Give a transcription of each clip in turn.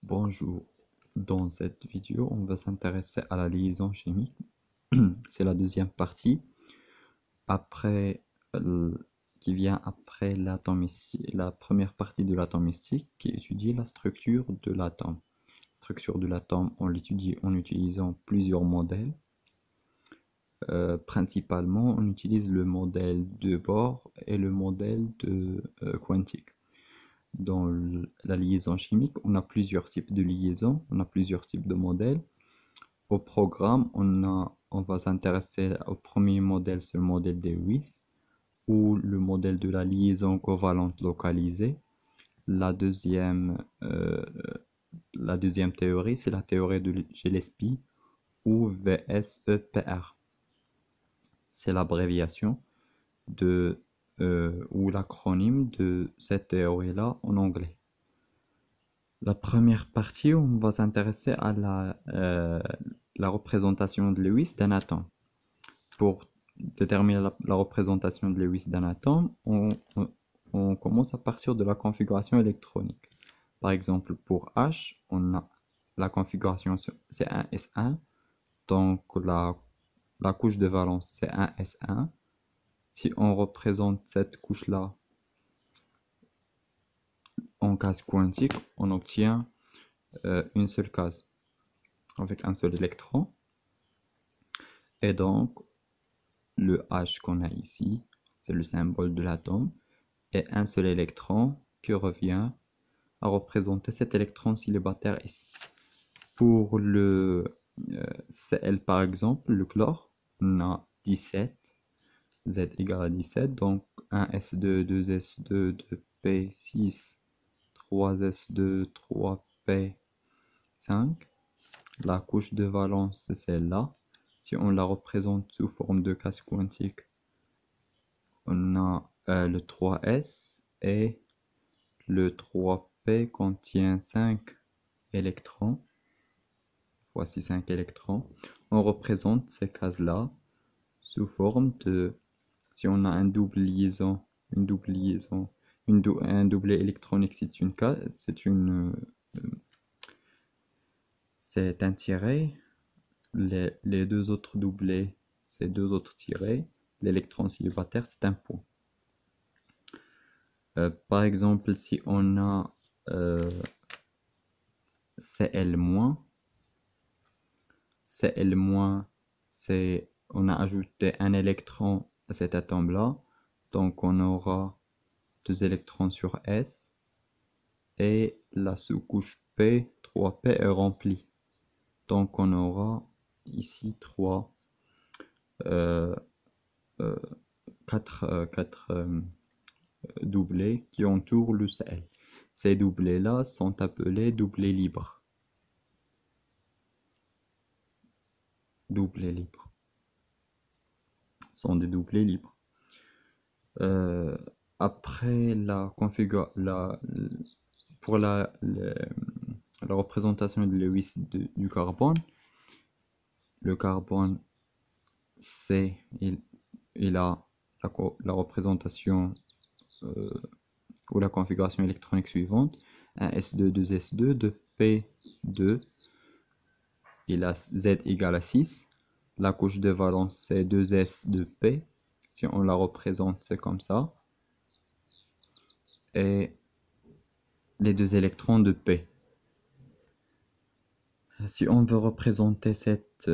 Bonjour, dans cette vidéo, on va s'intéresser à la liaison chimique. C'est la deuxième partie, après, qui vient après la première partie de l'atome mystique, qui étudie la structure de l'atome. La structure de l'atome, on l'étudie en utilisant plusieurs modèles. Principalement, on utilise le modèle de Bohr et le modèle quantique. Dans la liaison chimique, on a plusieurs types de liaisons, on a plusieurs types de modèles. Au programme, on va s'intéresser au premier modèle, c'est le modèle de Lewis, ou le modèle de la liaison covalente localisée. La deuxième, théorie, c'est la théorie de Gillespie, ou VSEPR. C'est l'abréviation ou l'acronyme de cette théorie-là en anglais. La première partie, on va s'intéresser à la représentation de Lewis d'un atome. Pour déterminer la représentation de Lewis d'un atome, on commence à partir de la configuration électronique. Par exemple, pour H, on a la configuration C1S1, donc la couche de valence C1S1. Si on représente cette couche-là en case quantique, on obtient une seule case avec un seul électron. Et donc, le H qu'on a ici, c'est le symbole de l'atome, et un seul électron qui revient à représenter cet électron célibataire ici. Pour le Cl par exemple, le chlore, on a 17, Z égale à 17, donc 1s2, 2s2, 2p6, 3s2, 3p5. La couche de valence, c'est celle-là. Si on la représente sous forme de case quantique, on a le 3s et le 3p contient 5 électrons. Voici 5 électrons. On représente ces cases-là sous forme de, si on a un double liaison, un doublet électronique, c'est une case, c'est un tiré. Les deux autres doublés, c'est deux autres tirés. L'électron célibataire, c'est un point. Par exemple, si on a Cl-, on a ajouté un électron à cet atome-là, donc on aura deux électrons sur S, et la sous-couche P, 3P est remplie. Donc on aura ici 4 doublés qui entourent le Cl. Ces doublés-là sont appelés doublés libres. Doublés libres. Sont des doublés libres. Après pour la représentation de Lewis du carbone, le carbone, il a la représentation ou la configuration électronique suivante: un S2, 2S2, 2P2, il a Z égale à 6. La couche de valence, c'est 2S, 2P. Si on la représente, c'est comme ça. Et les deux électrons de P. Si on veut représenter cette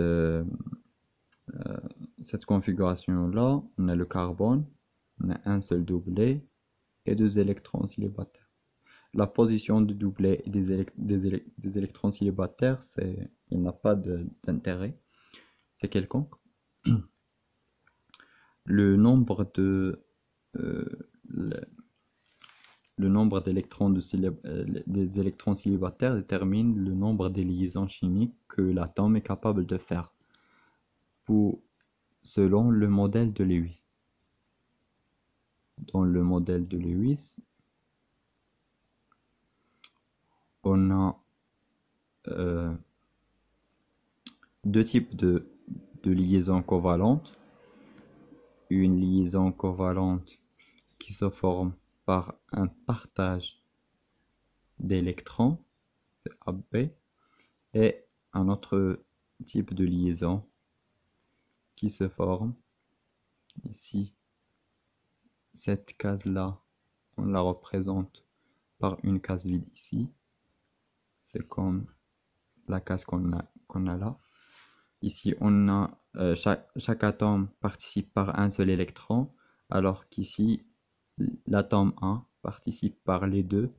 configuration-là, on a le carbone, on a un seul doublet et deux électrons célibataires. La position du doublet et des électrons célibataires, il n'a pas d'intérêt, c'est quelconque. Le nombre d'électrons des électrons célibataires détermine le nombre de liaisons chimiques que l'atome est capable de faire, selon le modèle de Lewis. Dans le modèle de Lewis, on a deux types de liaisons covalentes. Une liaison covalente qui se forme par un partage d'électrons, c'est AB, et un autre type de liaison qui se forme ici. Cette case-là, on la représente par une case vide ici. C'est comme la case qu'on a là. Ici, on a chaque atome participe par un seul électron, alors qu'ici, l'atome 1 participe par les deux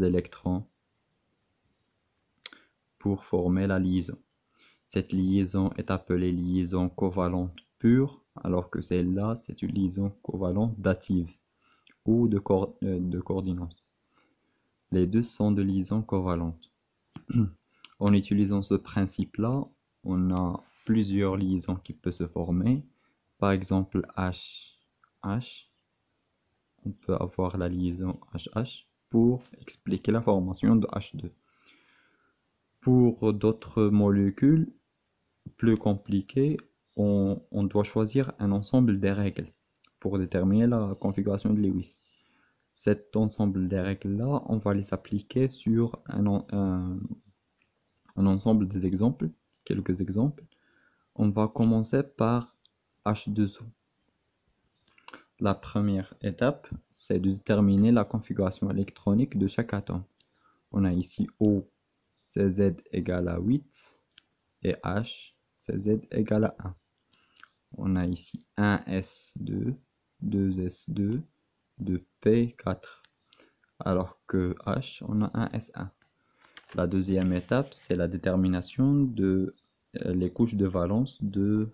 électrons pour former la liaison. Cette liaison est appelée liaison covalente pure, alors que celle-là, c'est une liaison covalente dative ou de coordination. Les deux sont de liaisons covalentes. En utilisant ce principe-là, on a plusieurs liaisons qui peuvent se former. Par exemple, H. On peut avoir la liaison HH pour expliquer la formation de H2. Pour d'autres molécules plus compliquées, on doit choisir un ensemble des règles pour déterminer la configuration de Lewis. Cet ensemble des règles-là, on va les appliquer sur un ensemble des exemples, quelques exemples. On va commencer par H2O. La première étape, c'est de déterminer la configuration électronique de chaque atome. On a ici O, CZ égale à 8 et H, CZ égale à 1. On a ici 1S2, 2S2, 2P4, alors que H, on a 1S1. La deuxième étape, c'est la détermination de les couches de valence de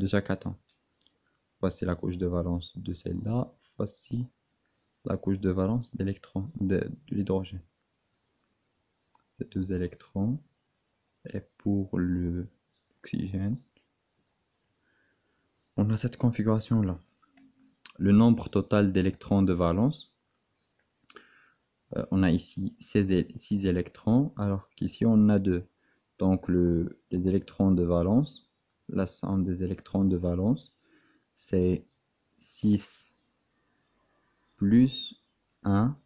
chaque atome. Voici la couche de valence de celle-là, voici la couche de valence d'électrons de l'hydrogène. Ces deux électrons, et pour l'oxygène, on a cette configuration-là. Le nombre total d'électrons de valence, on a ici 6 électrons, alors qu'ici on a 2. Donc les électrons de valence, la somme des électrons de valence, c'est 6 plus 1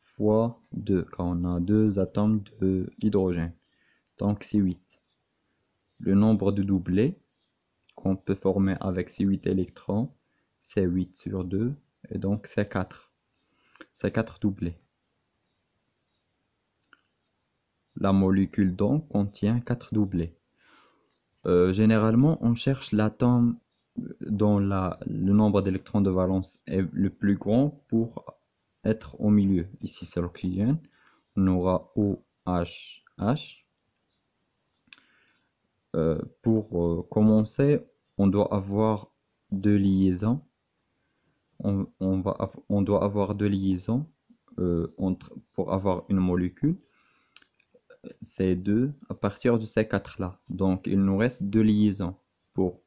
fois 2, car on a 2 atomes de l'hydrogène. Donc c'est 8. Le nombre de doublés qu'on peut former avec ces 8 électrons, c'est 8 sur 2, et donc c'est 4. C'est 4 doublés. La molécule donc contient 4 doublés. Généralement, on cherche l'atome dont le nombre d'électrons de valence est le plus grand pour être au milieu. Ici, c'est l'oxygène. On aura OHH. Commencer, on doit avoir deux liaisons. On doit avoir deux liaisons pour avoir une molécule. C'est deux à partir de ces quatre-là. Donc, il nous reste deux liaisons pour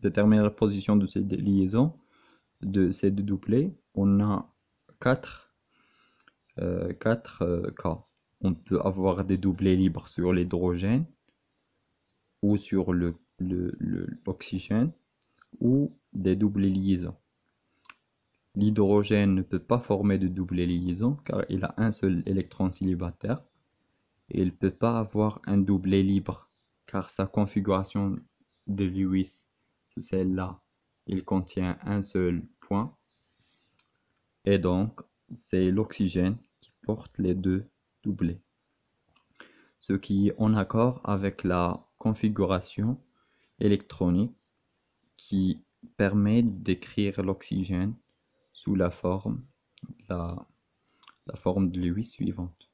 déterminer la position de ces liaisons, de ces deux doublés. On a quatre cas. On peut avoir des doublés libres sur l'hydrogène ou sur l'oxygène ou des doublés liaisons. L'hydrogène ne peut pas former de doublé liaison car il a un seul électron célibataire et il ne peut pas avoir un doublé libre car sa configuration de Lewis, c'est celle-là, il contient un seul point et donc c'est l'oxygène qui porte les deux doublés. Ce qui est en accord avec la configuration électronique qui permet d'écrire l'oxygène sous la forme de Lewis suivante.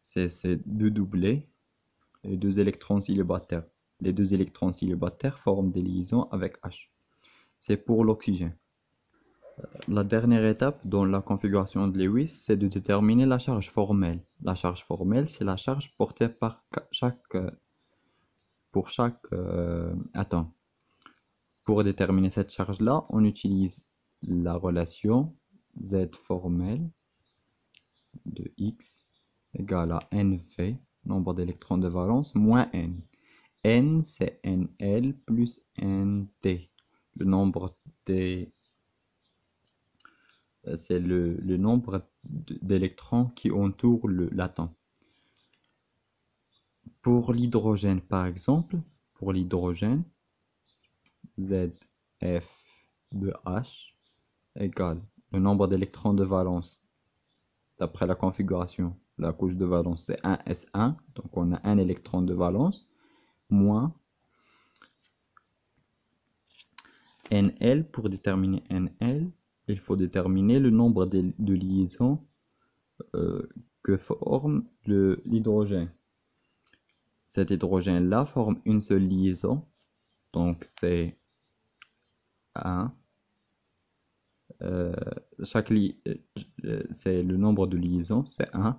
C'est ces deux doublés et deux électrons célibataires. Les deux électrons célibataires forment des liaisons avec H. C'est pour l'oxygène. La dernière étape dans la configuration de Lewis, c'est de déterminer la charge formelle. La charge formelle, c'est la charge portée pour chaque atome. Pour déterminer cette charge-là, on utilise la relation Z formelle de X égale à NV, nombre d'électrons de valence, moins N. N, c'est NL plus NT, le nombre c'est le nombre d'électrons qui entourent l'atome. Pour l'hydrogène, par exemple, pour l'hydrogène, ZF de H égale le nombre d'électrons de valence d'après la configuration. La couche de valence, c'est 1s1, donc on a un électron de valence, moins NL. Pour déterminer NL, il faut déterminer le nombre de liaisons que forme l'hydrogène. Cet hydrogène-là forme une seule liaison, donc c'est 1. C'est le nombre de liaisons, c'est 1.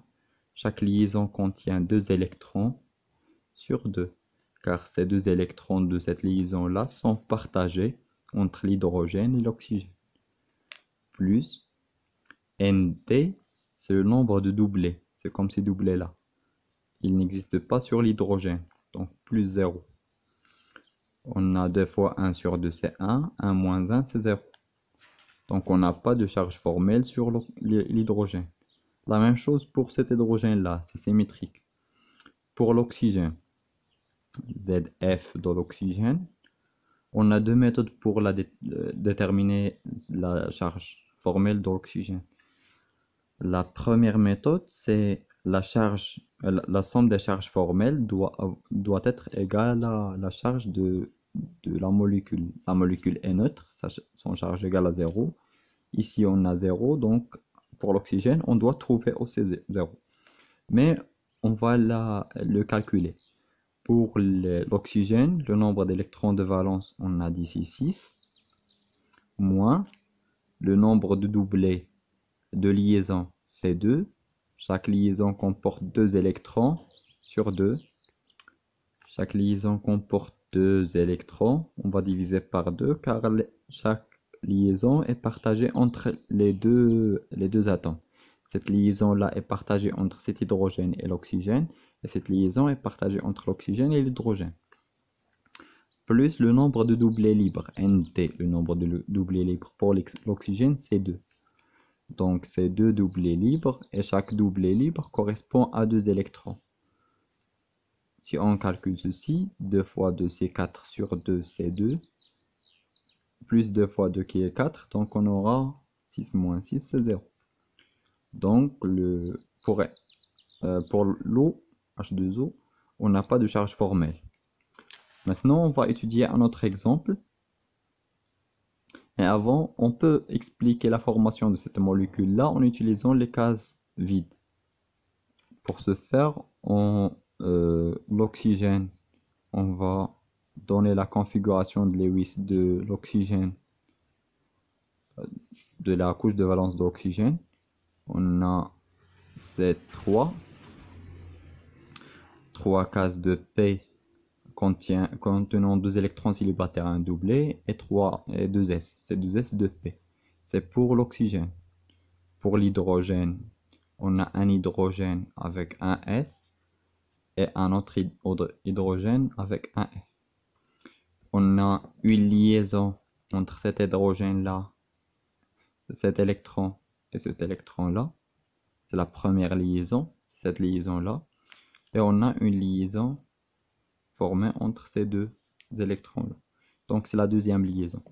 Chaque liaison contient 2 électrons sur 2, car ces 2 électrons de cette liaison-là sont partagés entre l'hydrogène et l'oxygène. Plus NT, c'est le nombre de doublés, c'est comme ces doublés-là. Ils n'existent pas sur l'hydrogène, donc plus 0. On a 2 fois 1 sur 2, c'est 1, 1 moins 1, c'est 0. Donc on n'a pas de charge formelle sur l'hydrogène. La même chose pour cet hydrogène-là, c'est symétrique. Pour l'oxygène, ZF de l'oxygène, on a 2 méthodes pour déterminer la charge formelle de l'oxygène. La première méthode, c'est la somme des charges formelles doit être égale à la charge de la molécule. La molécule est neutre, son charge égale à 0. Ici, on a 0, donc pour l'oxygène, on doit trouver aussi 0. Mais on va le calculer. Pour l'oxygène, le nombre d'électrons de valence, on a d'ici 6, moins le nombre de doublés de liaison, c'est 2. Chaque liaison comporte 2 électrons sur 2. Chaque liaison comporte 2 électrons. On va diviser par 2 car chaque liaison est partagée entre les deux atomes. Cette liaison-là est partagée entre cet hydrogène et l'oxygène. Et cette liaison est partagée entre l'oxygène et l'hydrogène. Plus le nombre de doublés libres, NT. Le nombre de doublés libres pour l'oxygène, c'est 2. Donc c'est 2 doublés libres et chaque doublé libre correspond à 2 électrons. Si on calcule ceci, 2 fois 2 c'est 4 sur 2 c'est 2. Plus 2 fois 2 qui est 4, donc on aura 6 moins 6 c'est 0. Donc pour l'eau, H2O, on n'a pas de charge formelle. Maintenant on va étudier un autre exemple. Et avant, on peut expliquer la formation de cette molécule-là en utilisant les cases vides. Pour ce faire, l'oxygène, on va donner la configuration de Lewis de l'oxygène, de la couche de valence de l'oxygène. On a ces trois cases de P contenant 2 électrons célibataires, un doublé, et 2 S. C'est 2 S de P. C'est pour l'oxygène. Pour l'hydrogène, on a un hydrogène avec un S et un autre hydrogène avec un S. On a une liaison entre cet hydrogène-là, cet électron et cet électron-là. C'est la première liaison, cette liaison-là. Et on a une liaison formée entre ces 2 électrons-là. Donc c'est la deuxième liaison.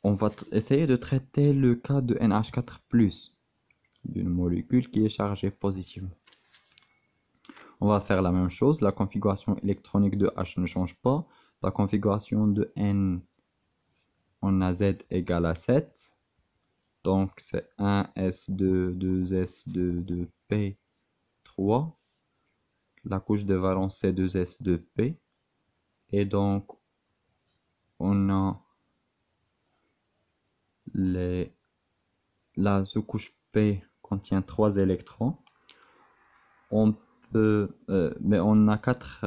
On va essayer de traiter le cas de NH4+, d'une molécule qui est chargée positivement. On va faire la même chose, la configuration électronique de H ne change pas. La configuration de N, on a Z égale à 7. Donc c'est 1s2, 2s2, 2p3. La couche de valence c'est 2s2p. Et donc on a la sous-couche P contient 3 électrons. Mais on a 4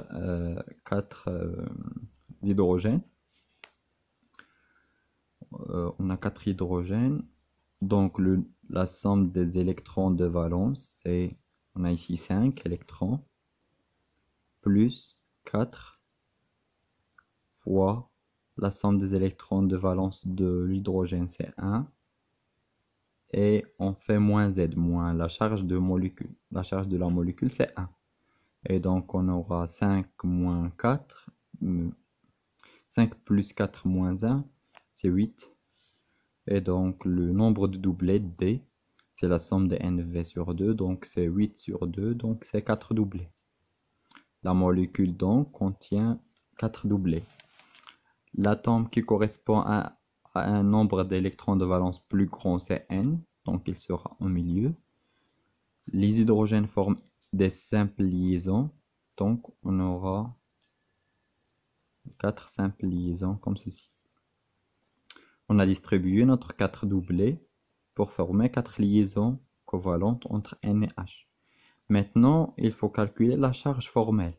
hydrogènes. On a 4 hydrogènes. Donc la somme des électrons de valence, c'est, on a ici 5 électrons, plus 4 fois la somme des électrons de valence de l'hydrogène, c'est 1, et on fait moins Z, moins la charge de molécule. La charge de la molécule, c'est 1. Et donc, on aura 5 moins 4. 5 plus 4 moins 1, c'est 8. Et donc, le nombre de doublets, D, c'est la somme de NV sur 2. Donc, c'est 8 sur 2. Donc, c'est 4 doublets. La molécule, donc, contient 4 doublets. L'atome qui correspond à un nombre d'électrons de valence plus grand, c'est N. Donc, il sera au milieu. Les hydrogènes forment des simples liaisons. Donc, on aura 4 simples liaisons comme ceci. On a distribué notre 4 doublets pour former 4 liaisons covalentes entre N et H. Maintenant, il faut calculer la charge formelle.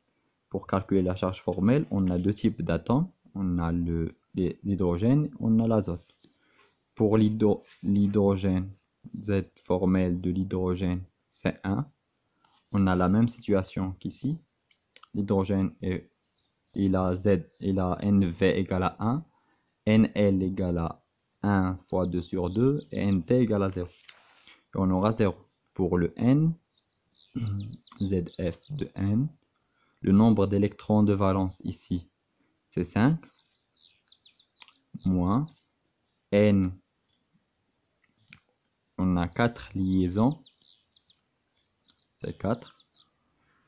Pour calculer la charge formelle, on a deux types d'atomes. On a l'hydrogène, on a l'azote. Pour l'hydrogène, Z formelle de l'hydrogène, c'est 1. On a la même situation qu'ici. L'hydrogène, il a NV égale à 1. NL égale à 1 fois 2 sur 2 et NT égale à 0. Et on aura 0. Pour le N, ZF de N, le nombre d'électrons de valence ici, c'est 5, moins N, on a 4 liaisons, c'est 4,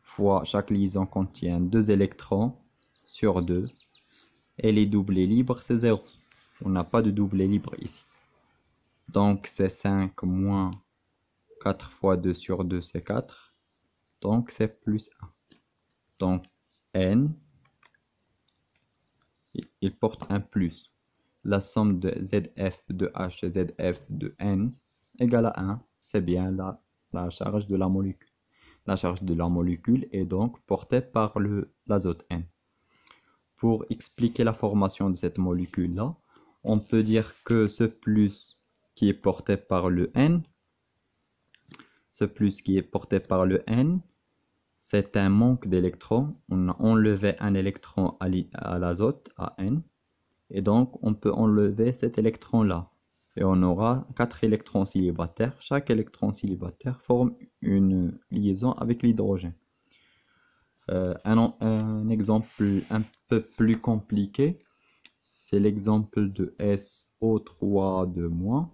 fois chaque liaison contient 2 électrons sur 2, et les doublés libres, c'est 0. On n'a pas de doublé libre ici. Donc c'est 5 moins 4 fois 2 sur 2, c'est 4. Donc c'est plus 1. Donc N, il porte un plus. La somme de ZF de H et ZF de N égale à 1. C'est bien la charge de la molécule. La charge de la molécule est donc portée par l'azote N. Pour expliquer la formation de cette molécule-là, on peut dire que ce plus qui est porté par le N, c'est un manque d'électrons. On a enlevé un électron à l'azote, à N, et donc on peut enlever cet électron-là. Et on aura 4 électrons célibataires. Chaque électron célibataire forme une liaison avec l'hydrogène. Un exemple un peu plus compliqué, c'est l'exemple de SO3 de moins.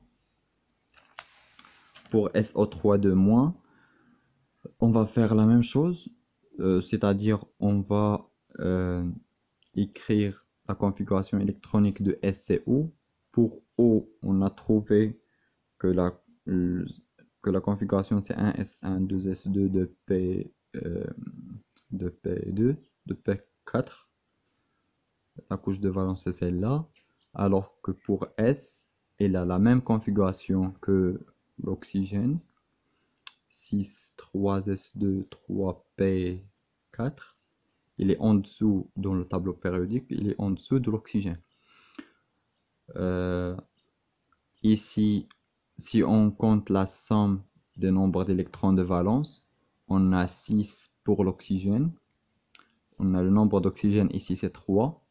Pour SO3 de moins, on va faire la même chose, c'est-à-dire on va écrire la configuration électronique de SCO. Pour O, on a trouvé que la configuration c'est 1S1, 2S2, 2P, 2P2, 2P4. La couche de valence c'est celle-là. Alors que pour S, elle a la même configuration que l'oxygène. 6, 3S2, 3P4. Il est en dessous dans le tableau périodique, il est en dessous de l'oxygène. Ici, si on compte la somme des nombres d'électrons de valence, on a 6 pour l'oxygène. On a le nombre d'oxygène ici, c'est 3.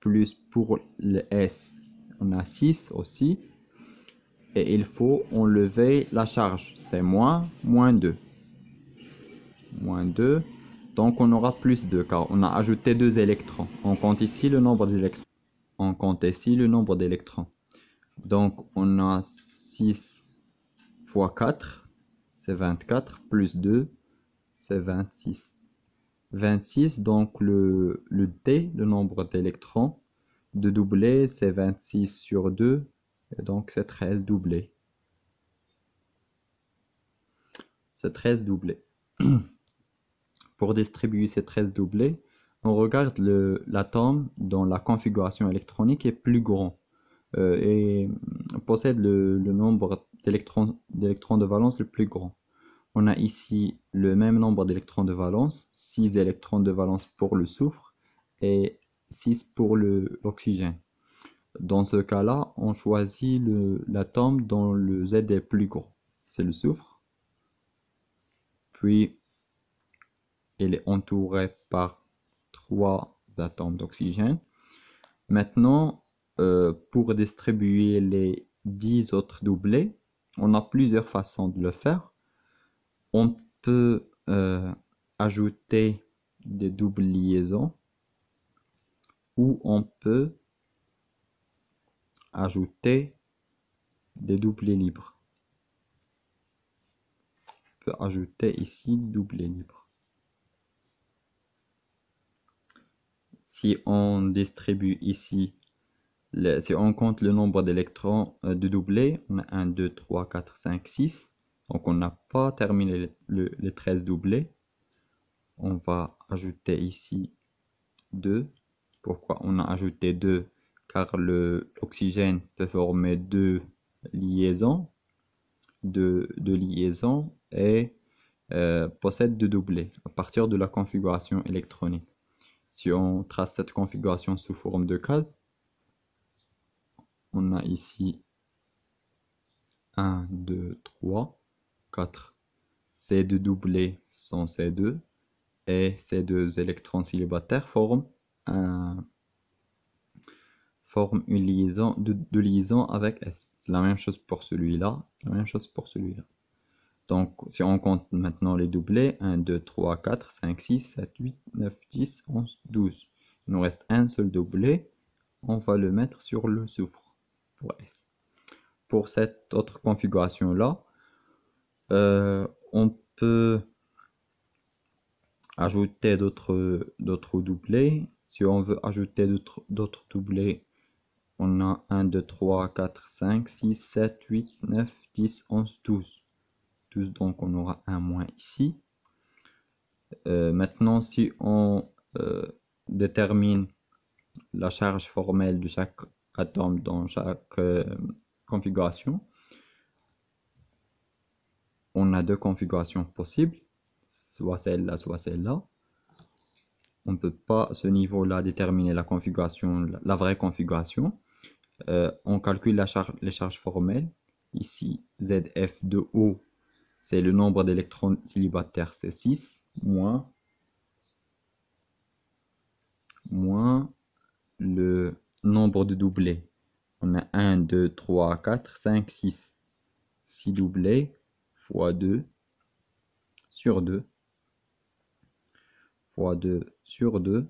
Plus pour le S, on a 6 aussi. Et il faut enlever la charge. C'est moins 2. Moins 2. Donc on aura plus 2 car on a ajouté 2 électrons. On compte ici le nombre d'électrons. On compte ici le nombre d'électrons. Donc on a 6 fois 4, c'est 24, plus 2, c'est 26. 26, donc le D, le nombre d'électrons, de doublés, c'est 26 sur 2, et donc c'est 13 doublés. C'est 13 doublés. Pour distribuer ces 13 doublés, on regarde l'atome dont la configuration électronique est plus grand et possède le nombre d'électrons de valence le plus grand. On a ici le même nombre d'électrons de valence, 6 électrons de valence pour le soufre et 6 pour l'oxygène. Dans ce cas-là, on choisit l'atome dont le Z est plus grand. C'est le soufre. Puis, il est entouré par 3 atomes d'oxygène. Maintenant, pour distribuer les 10 autres doublés, On a plusieurs façons de le faire. On peut ajouter des doubles liaisons ou on peut ajouter des doublés libres. On peut ajouter ici doublé libre. Si on distribue ici, si on compte le nombre d'électrons de doublés, on a 1, 2, 3, 4, 5, 6. Donc on n'a pas terminé les 13 doublés. On va ajouter ici 2. Pourquoi on a ajouté 2? Car l'oxygène peut former deux liaisons, deux liaisons et possède deux doublés à partir de la configuration électronique. Si on trace cette configuration sous forme de case, on a ici 1, 2, 3, 4. Ces deux doublés sont ces deux et ces deux électrons célibataires forment une liaison, deux liaisons avec S. C'est la même chose pour celui-là, la même chose pour celui-là. Donc, si on compte maintenant les doublés, 1, 2, 3, 4, 5, 6, 7, 8, 9, 10, 11, 12. Il nous reste un seul doublé. On va le mettre sur le soufre pour S. Pour cette autre configuration-là, on peut ajouter d'autres doublés. Si on veut ajouter d'autres doublés, on a 1, 2, 3, 4, 5, 6, 7, 8, 9, 10, 11, 12. 12, donc on aura un moins ici. Maintenant, si on détermine la charge formelle de chaque atome dans chaque configuration, on a deux configurations possibles, soit celle-là, soit celle-là. On ne peut pas à ce niveau-là déterminer la configuration, la vraie configuration. On calcule les charges formelles. Ici, ZF de O, c'est le nombre d'électrons célibataires, c'est 6, moins le nombre de doublés. On a 1, 2, 3, 4, 5, 6. 6 doublés fois 2 sur 2 fois 2 sur 2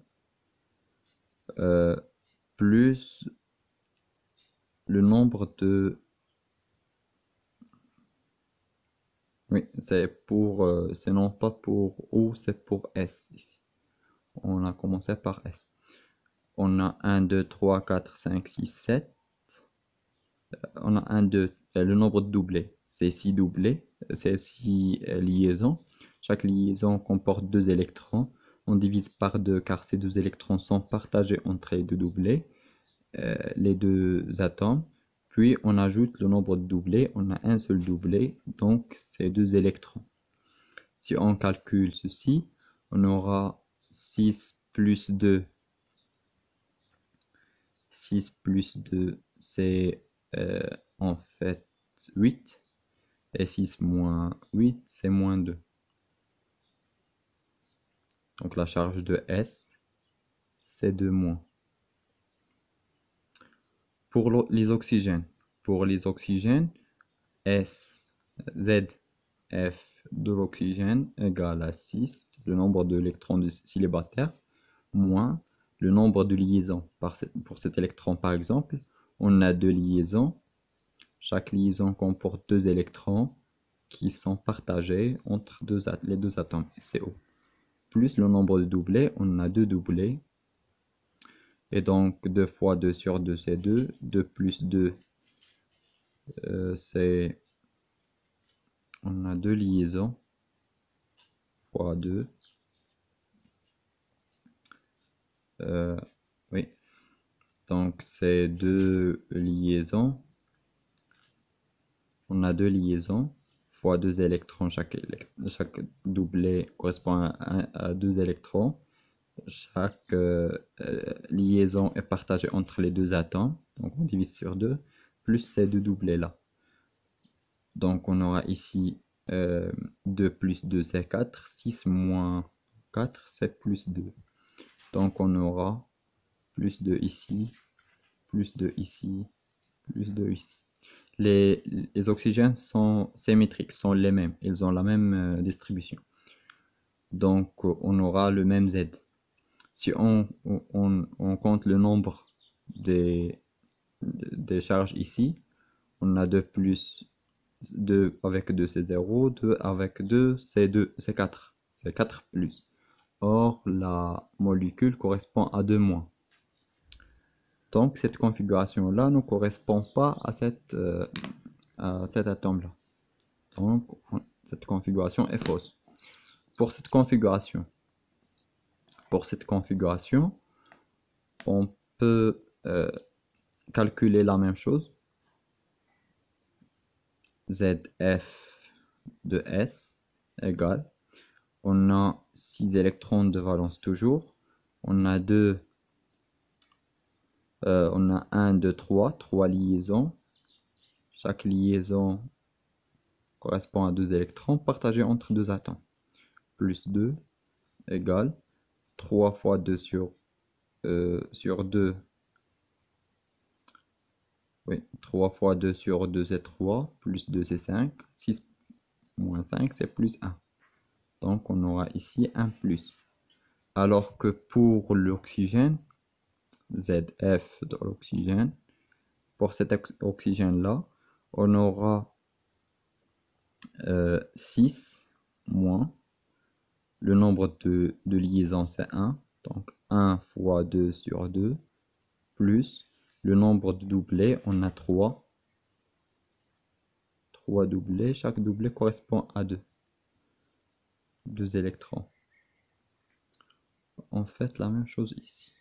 plus le nombre de... Oui, c'est pour... c'est non pas pour O, c'est pour S ici. On a commencé par S. On a 1, 2, 3, 4, 5, 6, 7. On a 1, 2, le nombre de doublés. C'est 6 doublés, c'est 6 liaisons. Chaque liaison comporte 2 électrons. On divise par 2 car ces 2 électrons sont partagés entre les deux doublés, les deux atomes. Puis on ajoute le nombre de doublés. On a un seul doublé, donc c'est 2 électrons. Si on calcule ceci, on aura 6 plus 2. 6 plus 2, c'est en fait 8. Et 6 moins 8, c'est moins 2. Donc la charge de S, c'est 2 moins. Pour les oxygènes, S, Z, F de l'oxygène égale à 6, le nombre d'électrons célibataires, moins le nombre de liaisons. Pour cet électron par exemple, on a 2 liaisons. Chaque liaison comporte 2 électrons qui sont partagés entre les deux atomes CO. Plus le nombre de doublés, on a 2 doublés. Et donc 2 fois 2 sur 2, c'est 2. 2 plus 2, c'est... On a 2 liaisons fois 2. Oui. Donc c'est 2 liaisons. On a 2 liaisons fois 2 électrons. Chaque doublé correspond à 2 électrons. Chaque liaison est partagée entre les deux atomes. Donc on divise sur 2. Plus ces deux doublés là. Donc on aura ici 2 plus 2 c'est 4. 6 moins 4 c'est plus 2. Donc on aura plus 2 ici, plus 2 ici, plus 2 ici. les oxygènes sont symétriques, sont les mêmes. Ils ont la même distribution. Donc, on aura le même Z. Si on compte le nombre des charges ici, on a 2 plus 2 avec 2 c'est 0, 2 avec 2 c'est 2, c'est 4. C'est 4 plus. Or, la molécule correspond à 2 moins. Donc, cette configuration-là ne correspond pas à cet atome-là. Donc, cette configuration est fausse. Pour cette configuration, on peut calculer la même chose. ZF de S égale, on a 6 électrons de valence toujours, on a 1, 2, 3 liaisons, chaque liaison correspond à 2 électrons partagés entre 2 atomes, plus 2 égale 3 fois 2 sur 2, oui, 3 fois 2 sur 2 c'est 3, plus 2 c'est 5, 6 moins 5 c'est plus 1. Donc on aura ici un plus. Alors que pour l'oxygène, ZF de l'oxygène, pour cet oxygène-là, on aura 6 moins le nombre de liaisons, c'est 1. Donc 1 fois 2 sur 2, plus le nombre de doublés, on a 3. 3 doublés, chaque doublé correspond à 2 électrons. On fait la même chose ici.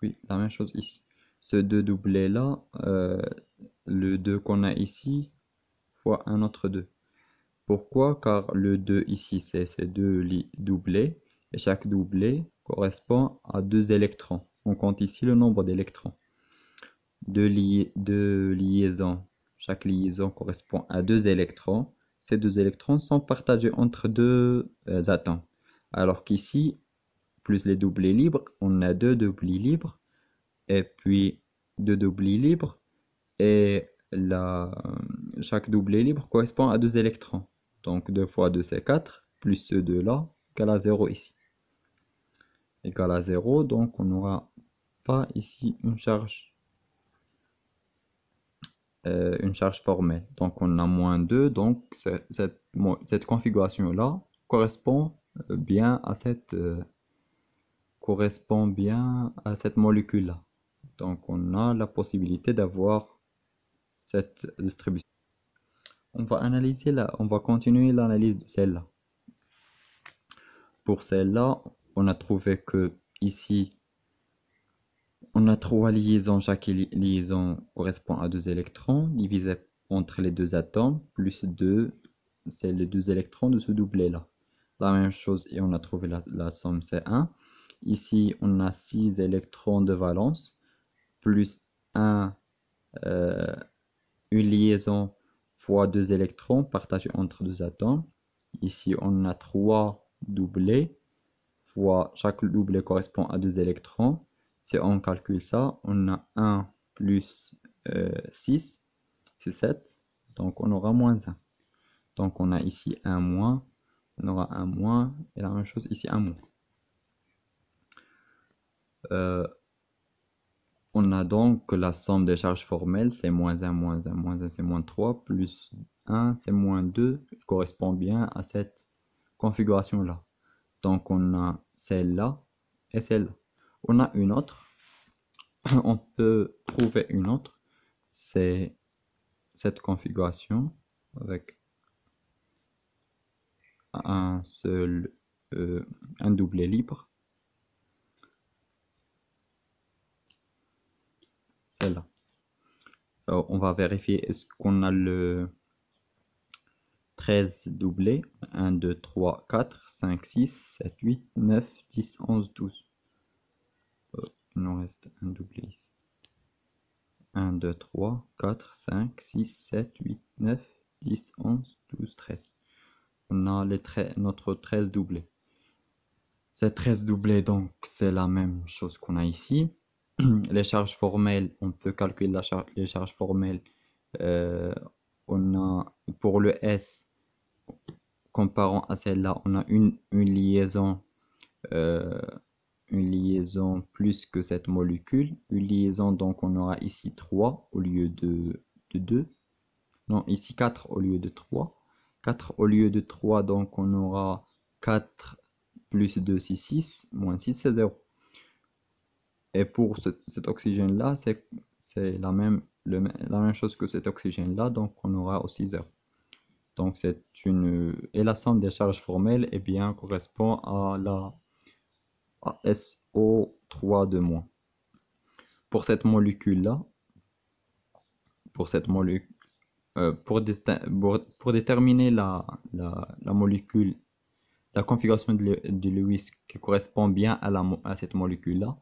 Oui, la même chose ici. Ce 2 doublés là, le 2 qu'on a ici, fois un autre 2. Pourquoi? Car le 2 ici, c'est ces 2 doublés, et chaque doublé correspond à 2 électrons. On compte ici le nombre d'électrons. 2 liaisons, chaque liaison correspond à 2 électrons. Ces 2 électrons sont partagés entre 2 atomes. Alors qu'ici, plus les doublés libres, on a 2 doublés libres, et puis 2 doublés libres, et chaque doublé libre correspond à 2 électrons. Donc 2 fois 2 c'est 4, plus ce 2 là, égale à 0 ici. Égale à 0, donc on n'aura pas ici une charge formelle. Donc on a moins 2, donc cette configuration là correspond bien à cette molécule là. Donc on a la possibilité d'avoir cette distribution. On va continuer l'analyse de celle-là. Pour celle-là, on a trouvé que ici, on a 3 liaisons, chaque liaison correspond à 2 électrons, divisé entre les 2 atomes, plus 2, c'est les 2 électrons de ce doublet-là. La même chose, et on a trouvé la somme, c'est 1. Ici, on a 6 électrons de valence, plus 1, une liaison fois 2 électrons partagés entre 2 atomes. Ici, on a 3 doublés, fois chaque doublet correspond à 2 électrons. Si on calcule ça, on a 1 plus 6, c'est 7. Donc on aura moins 1. Donc on a ici un moins, on aura un moins, et la même chose ici un moins. On a donc la somme des charges formelles, c'est moins 1, moins 1, moins 1, c'est moins 3, plus 1, c'est moins 2, correspond bien à cette configuration-là. Donc on a celle-là et celle-là. On a une autre, on peut trouver une autre, c'est cette configuration avec un doublé libre. Celle-là. On va vérifier est-ce qu'on a le 13 doublé. 1, 2, 3, 4, 5, 6, 7, 8, 9, 10, 11, 12. Il nous reste un doublé ici. 1, 2, 3, 4, 5, 6, 7, 8, 9, 10, 11, 12, 13. On a notre 13 doublé. Ces 13 doublés, donc, c'est la même chose qu'on a ici. les charges formelles, on peut calculer les charges formelles. Euh, on a pour le S, comparant à celle-là, on a euh, une liaison plus que cette molécule. Une liaison, donc on aura ici 3 au lieu de 2. Non, ici 4 au lieu de 3. 4 au lieu de 3, donc on aura 4 plus 2, c'est 6, moins 6, c'est 0. Et pour cet oxygène-là, c'est la même chose que cet oxygène-là, donc on aura aussi 0. Donc c'est une... Et la somme des charges formelles, eh bien, correspond à SO3 de moins. Pour cette molécule-là, pour cette molécule, pour déterminer la molécule, la configuration de Lewis qui correspond bien à cette molécule-là,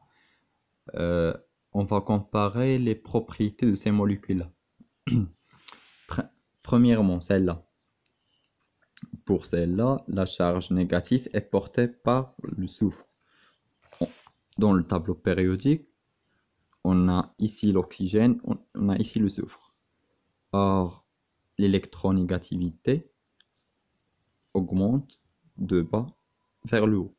euh, on va comparer les propriétés de ces molécules-là. Premièrement, celle-là. Pour celle-là, la charge négative est portée par le soufre. Dans le tableau périodique, on a ici l'oxygène, on a ici le soufre. Or, l'électronégativité augmente de bas vers le haut.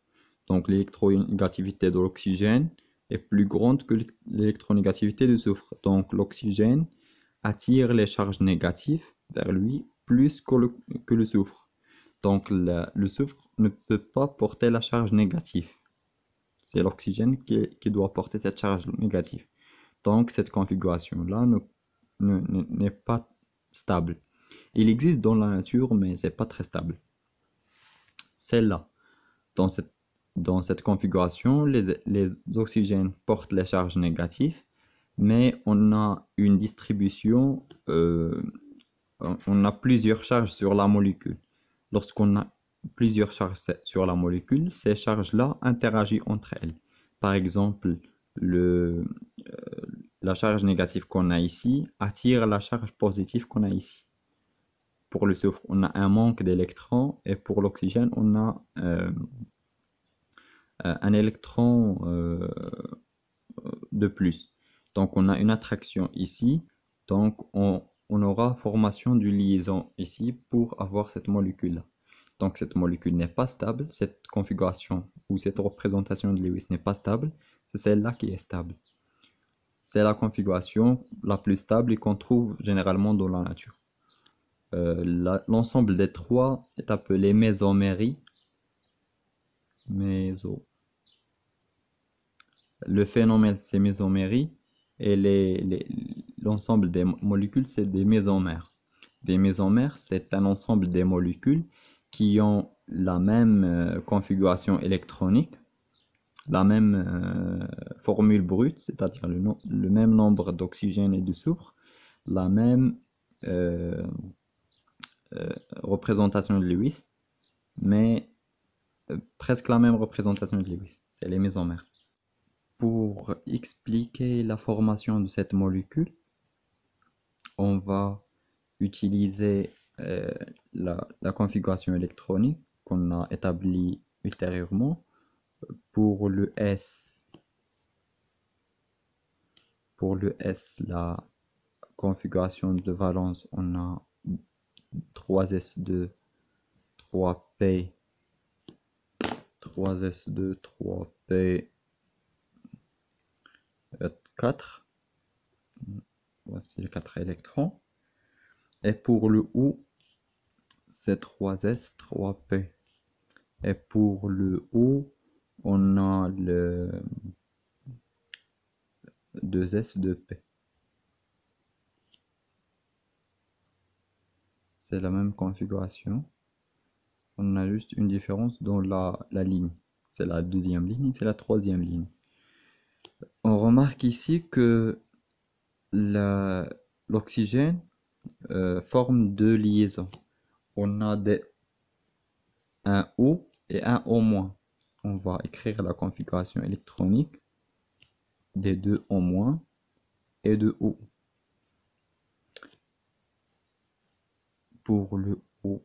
Donc l'électronégativité de l'oxygène est plus grande que l'électronégativité du soufre. Donc l'oxygène attire les charges négatives vers lui plus que le soufre. Donc le soufre ne peut pas porter la charge négative. C'est l'oxygène qui doit porter cette charge négative. Donc cette configuration-là n'est pas stable. Il existe dans la nature, mais c'est pas très stable. Celle-là, dans cette configuration, les oxygènes portent les charges négatives, mais on a une distribution, on a plusieurs charges sur la molécule. Lorsqu'on a plusieurs charges sur la molécule, ces charges-là interagissent entre elles. Par exemple, la charge négative qu'on a ici attire la charge positive qu'on a ici. Pour le soufre, on a un manque d'électrons et pour l'oxygène, on a un électron de plus. Donc on a une attraction ici, donc on aura formation d'une liaison ici pour avoir cette molécule-là. Donc cette molécule n'est pas stable, cette configuration ou cette représentation de Lewis n'est pas stable, c'est celle-là qui est stable. C'est la configuration la plus stable et qu'on trouve généralement dans la nature. L'ensemble des trois est appelé mésomérie. Le phénomène, c'est mésomérie et l'ensemble des molécules, c'est des mésomères. Des mésomères, c'est un ensemble des molécules qui ont la même configuration électronique, la même formule brute, c'est-à-dire le même nombre d'oxygène et de soufre, la même euh, représentation de Lewis, mais presque la même représentation de Lewis. C'est les mésomères. Pour expliquer la formation de cette molécule, on va utiliser la configuration électronique qu'on a établie ultérieurement. Pour le S, la configuration de valence, on a 3s2, 3p, 3s2, 3p, 4. Voici les 4 électrons. Et pour le OU, c'est 3s, 3p. Et pour le OU, on a le 2s, 2p. C'est la même configuration. On a juste une différence dans la ligne. C'est la deuxième ligne, c'est la troisième ligne. On remarque ici que l'oxygène forme deux liaisons. On a un O et un O-. On va écrire la configuration électronique des deux O- et de O. Pour le O,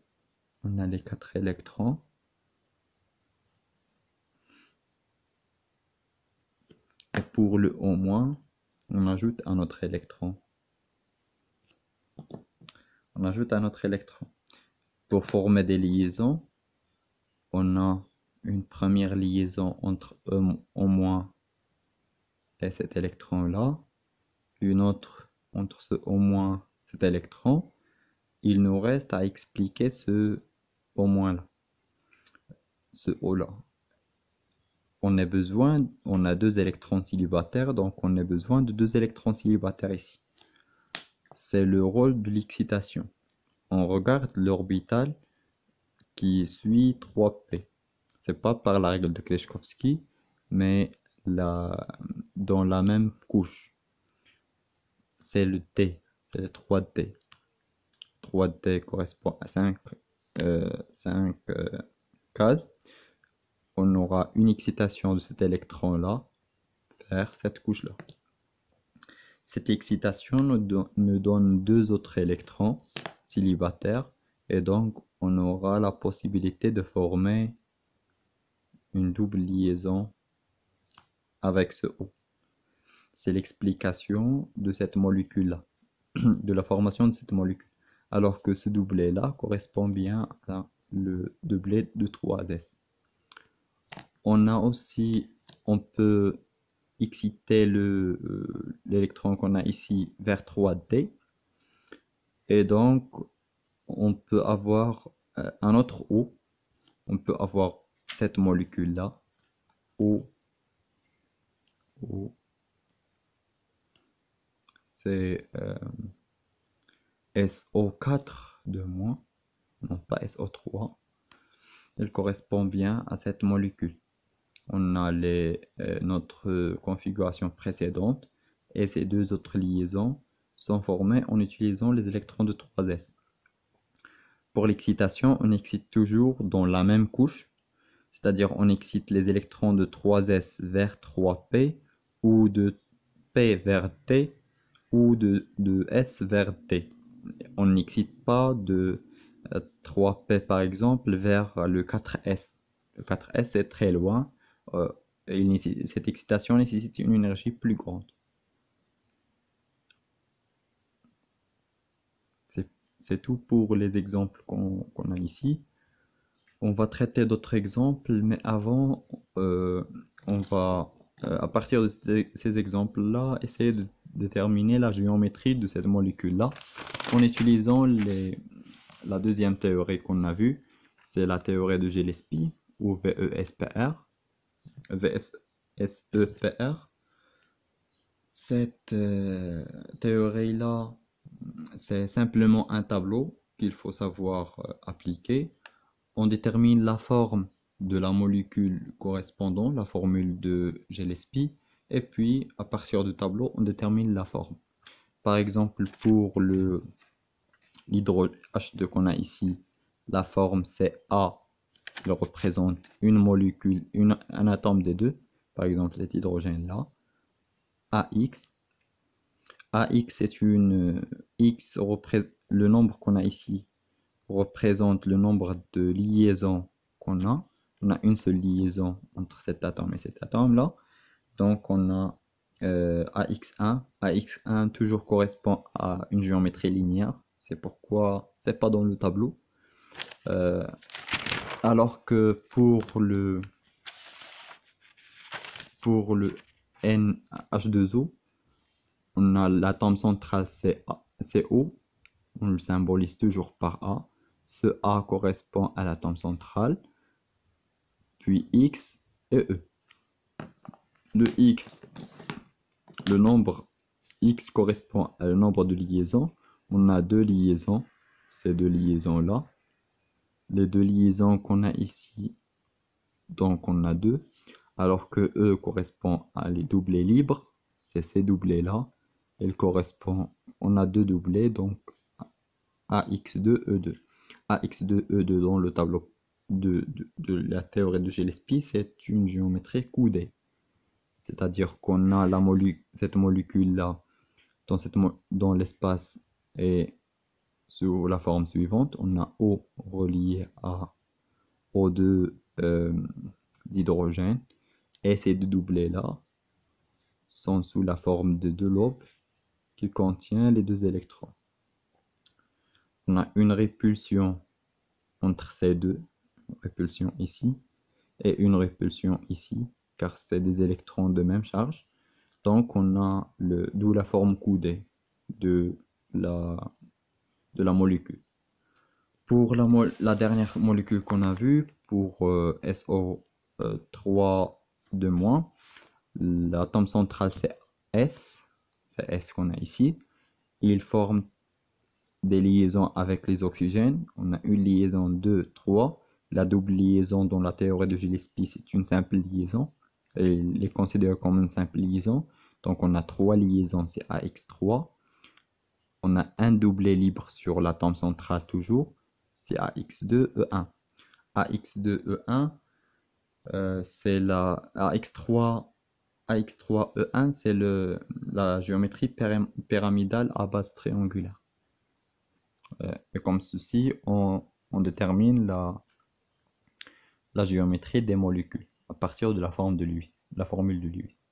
on a les 4 électrons. Et pour le O-, on ajoute un autre électron. On ajoute un autre électron. Pour former des liaisons, on a une première liaison entre O- et cet électron-là, une autre entre ce O-, cet électron. Il nous reste à expliquer ce O-là, ce O-là. On a deux électrons célibataires, donc on a besoin de deux électrons célibataires ici. C'est le rôle de l'excitation. On regarde l'orbital qui suit 3p. C'est pas par la règle de Kleshkovsky, mais dans la même couche. C'est le D, c'est le 3D. 3D correspond à 5 cases. On aura une excitation de cet électron-là vers cette couche-là. Cette excitation nous donne deux autres électrons célibataires et donc on aura la possibilité de former une double liaison avec ce O. C'est l'explication de cette molécule-là, de la formation de cette molécule. Alors que ce doublet-là correspond bien à le doublet de 3s. On peut exciter l'électron qu'on a ici vers 3D. Et donc, on peut avoir un autre O. On peut avoir cette molécule-là, O. C'est SO4 de moins, non pas SO3. Elle correspond bien à cette molécule. On a notre configuration précédente et ces deux autres liaisons sont formées en utilisant les électrons de 3s. Pour l'excitation, on excite toujours dans la même couche, c'est-à-dire on excite les électrons de 3s vers 3p ou de p vers t ou de s vers t. On n'excite pas de 3p par exemple vers le 4s. Le 4s est très loin. Cette excitation nécessite une énergie plus grande. C'est tout pour les exemples qu'on a ici. On va traiter d'autres exemples, mais avant, on va, à partir de ces exemples-là, essayer de déterminer la géométrie de cette molécule-là en utilisant la deuxième théorie qu'on a vue, c'est la théorie de Gillespie ou VESPR. VSEPR. Cette théorie-là, c'est simplement un tableau qu'il faut savoir appliquer. On détermine la forme de la molécule correspondant, la formule de Gillespie, et puis à partir du tableau, on détermine la forme. Par exemple, pour l'hydro H2 qu'on a ici, la forme c'est A, il représente une molécule, un atome des deux, par exemple cet hydrogène-là, AX. AX est le nombre qu'on a ici représente le nombre de liaisons qu'on a. On a une seule liaison entre cet atome et cet atome-là. Donc on a AX1. AX1 toujours correspond à une géométrie linéaire. C'est pourquoi c'est pas dans le tableau. Alors que pour le NH2O, on a l'atome central CO. On le symbolise toujours par A. Ce A correspond à l'atome central, puis X et E. Le nombre X correspond à le nombre de liaisons. On a deux liaisons, ces deux liaisons-là. Les deux liaisons qu'on a ici, donc on a deux, alors que E correspond à les doublets libres, c'est ces doublets-là. On a deux doublets, donc AX2, E2. AX2, E2 dans le tableau de la théorie de Gillespie, c'est une géométrie coudée. C'est-à-dire qu'on a cette molécule-là dans l'espace et sous la forme suivante. On a O relié à O2 hydrogène et ces deux doublés-là sont sous la forme de deux lobes qui contient les deux électrons. On a une répulsion entre ces deux, répulsion ici, et une répulsion ici, car c'est des électrons de même charge. Donc on a d'où la forme coudée de la molécule. Pour la dernière molécule qu'on a vue, pour SO3 de moins, l'atome central c'est S qu'on a ici. Il forme des liaisons avec les oxygènes. On a une liaison 2, 3. La double liaison dans la théorie de Gillespie, c'est une simple liaison. Et il est considéré comme une simple liaison. Donc on a 3 liaisons, c'est AX3. On a un doublet libre sur l'atome central toujours, c'est AX2E1. AX2E1, c'est la AX3E1, c'est la géométrie pyramidale à base triangulaire. Et comme ceci, on détermine la géométrie des molécules à partir de la formule de Lewis.